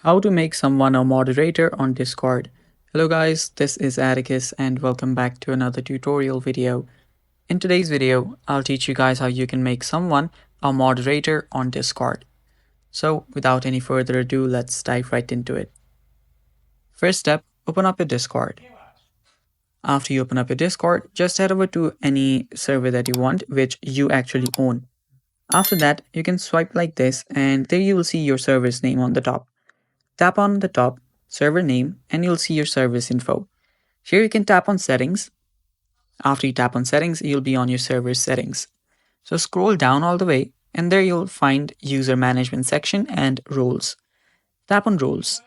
How to make someone a moderator on Discord. Hello guys, this is Atticus and welcome back to another tutorial video. In today's video, I'll teach you guys how you can make someone a moderator on Discord. So without any further ado, let's dive right into it. First step, open up your Discord. After you open up your Discord, just head over to any server that you want, which you actually own. After that, you can swipe like this and there you will see your server's name on the top. Tap on the top, server name, and you'll see your service info. Here you can tap on settings. After you tap on settings, you'll be on your server settings. So scroll down all the way, and there you'll find user management section and roles. Tap on roles.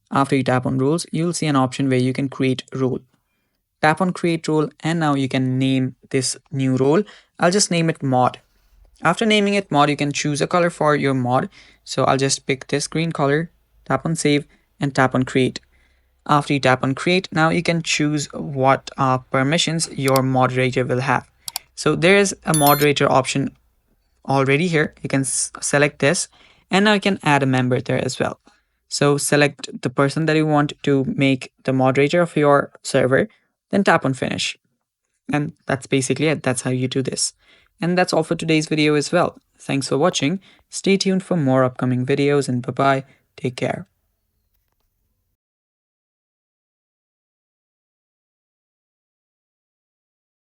After you tap on roles, you'll see an option where you can create role. Tap on create role, and now you can name this new role. I'll just name it mod. After naming it mod, you can choose a color for your mod. So I'll just pick this green color, tap on save, and tap on create. After you tap on create, now you can choose what permissions your moderator will have. So there is a moderator option already here. You can select this, and now you can add a member there as well. So select the person that you want to make the moderator of your server, then tap on finish. And that's basically it. That's how you do this. And that's all for today's video as well. Thanks for watching. Stay tuned for more upcoming videos and bye-bye. Take care.